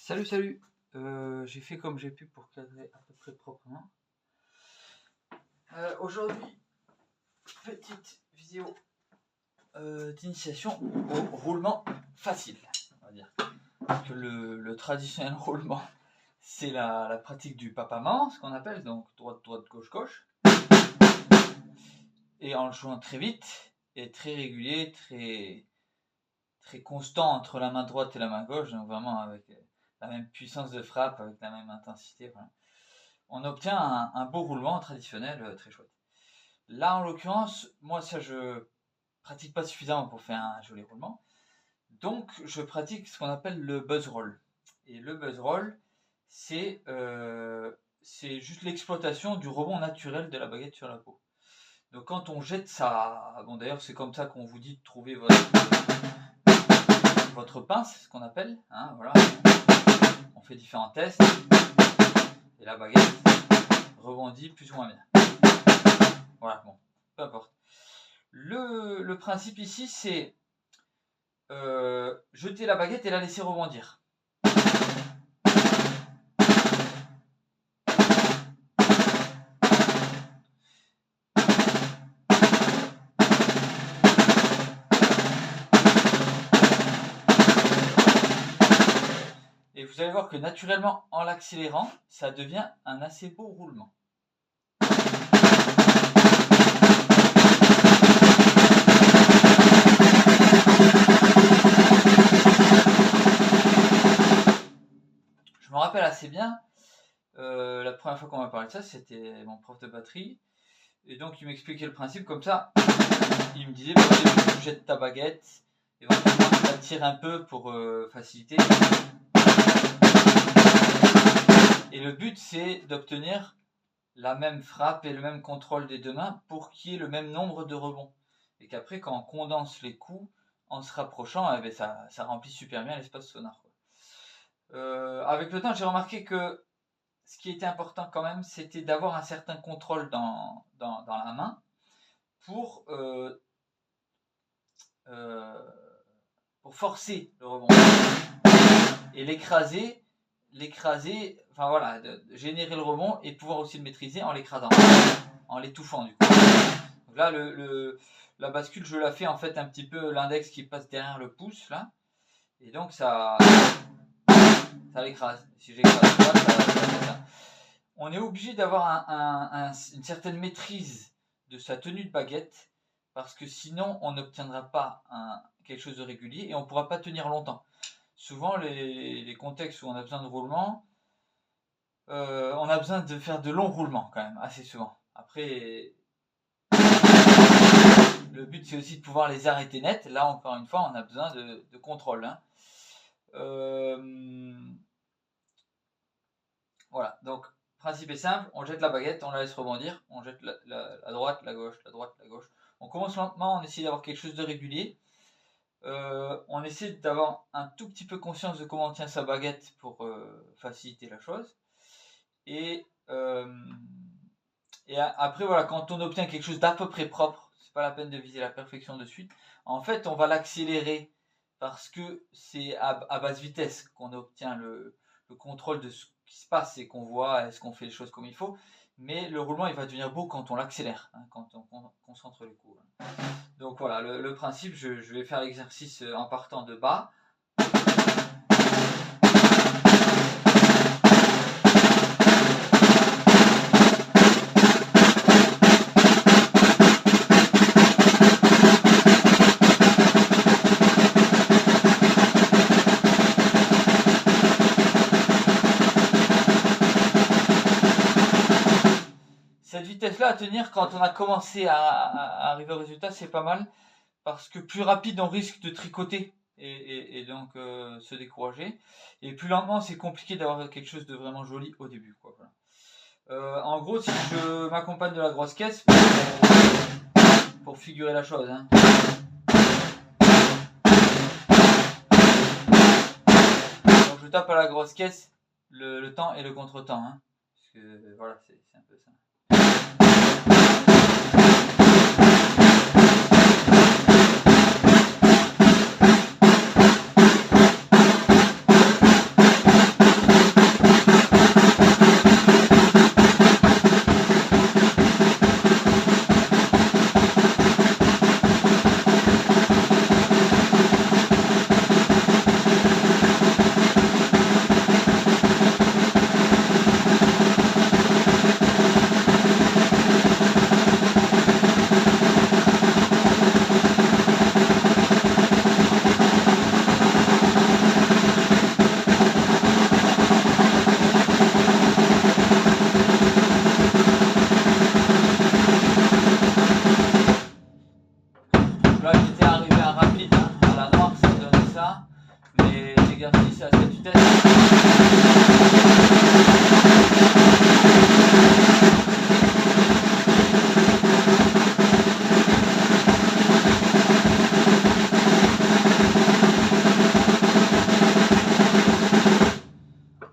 Salut. J'ai fait comme j'ai pu pour cadrer à peu près proprement. Aujourd'hui, petite vidéo d'initiation au roulement facile. On va dire que le traditionnel roulement, c'est la pratique du papa-maman, ce qu'on appelle, donc droite, gauche. Et en le jouant très vite et très régulier, très constant entre la main droite et la main gauche, donc vraiment avec la même puissance de frappe, avec la même intensité, voilà. On obtient un beau roulement traditionnel très chouette. Là, en l'occurrence, moi, ça, je pratique pas suffisamment pour faire un joli roulement. Donc, je pratique ce qu'on appelle le buzz roll. Et le buzz roll, c'est juste l'exploitation du rebond naturel de la baguette sur la peau. Donc, quand on jette ça, bon, d'ailleurs, c'est comme ça qu'on vous dit de trouver votre pince, ce qu'on appelle, hein, voilà. On fait différents tests et la baguette rebondit plus ou moins bien. Voilà, bon, peu importe. Le principe ici, c'est jeter la baguette et la laisser rebondir. Et vous allez voir que naturellement, en l'accélérant, ça devient un assez beau roulement. Je me rappelle assez bien, la première fois qu'on m'a parlé de ça, c'était mon prof de batterie. Et donc il m'expliquait le principe comme ça. Il me disait, bah, tu jettes ta baguette, éventuellement tu la tires un peu pour faciliter. Et le but, c'est d'obtenir la même frappe et le même contrôle des deux mains pour qu'il y ait le même nombre de rebonds. Et qu'après, quand on condense les coups en se rapprochant, eh bien, ça remplit super bien l'espace sonore. Avec le temps, j'ai remarqué que ce qui était important quand même, c'était d'avoir un certain contrôle dans la main pour forcer le rebond et l'écraser, enfin voilà, générer le rebond et pouvoir aussi le maîtriser en l'écrasant, en l'étouffant du coup. Donc là, la bascule, je la fais en fait un petit peu l'index qui passe derrière le pouce là, et donc ça l'écrase. Si j'écrase pas, ça. On est obligé d'avoir une certaine maîtrise de sa tenue de baguette, parce que sinon on n'obtiendra pas quelque chose de régulier et on ne pourra pas tenir longtemps. Souvent les contextes où on a besoin de roulement, on a besoin de faire de longs roulements quand même, assez souvent. Après, le but c'est aussi de pouvoir les arrêter net. Là encore une fois, on a besoin de contrôle, hein. Voilà, donc principe est simple, on jette la baguette, on la laisse rebondir, on jette la droite, la gauche, la droite, la gauche. On commence lentement, on essaie d'avoir quelque chose de régulier. On essaie d'avoir un tout petit peu conscience de comment on tient sa baguette pour faciliter la chose. Et après, voilà, quand on obtient quelque chose d'à peu près propre, c'est pas la peine de viser la perfection de suite. En fait, on va l'accélérer parce que c'est à basse vitesse qu'on obtient le contrôle de ce qui se passe et qu'on voit est-ce qu'on fait les choses comme il faut. Mais le roulement, il va devenir beau quand on l'accélère, hein, quand on concentre les coups. Donc voilà, le principe, je vais faire l'exercice en partant de bas. Cette vitesse-là à tenir quand on a commencé à arriver au résultat, c'est pas mal, parce que plus rapide on risque de tricoter et donc se décourager, et plus lentement c'est compliqué d'avoir quelque chose de vraiment joli au début, quoi, voilà. En gros, si je m'accompagne de la grosse caisse pour figurer la chose, hein. Donc je tape à la grosse caisse le temps et le contre-temps, hein, parce que voilà, c'est un peu ça.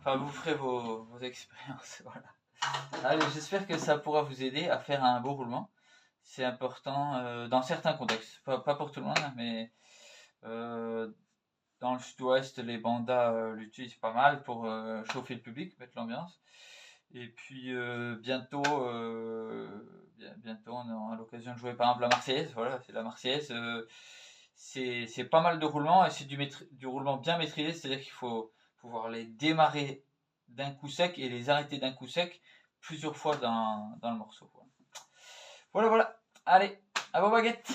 Enfin, vous ferez vos expériences. Voilà. Allez, j'espère que ça pourra vous aider à faire un beau roulement. C'est important dans certains contextes, pas pour tout le monde, hein, mais dans le sud-ouest, les bandas l'utilisent pas mal pour chauffer le public, mettre l'ambiance. Et puis bientôt on aura l'occasion de jouer par exemple la Marseillaise. Voilà, c'est la Marseillaise. C'est pas mal de roulements et c'est du roulement bien maîtrisé, c'est-à-dire qu'il faut pouvoir les démarrer d'un coup sec et les arrêter d'un coup sec plusieurs fois dans le morceau. Voilà, voilà. Allez, à vos baguettes!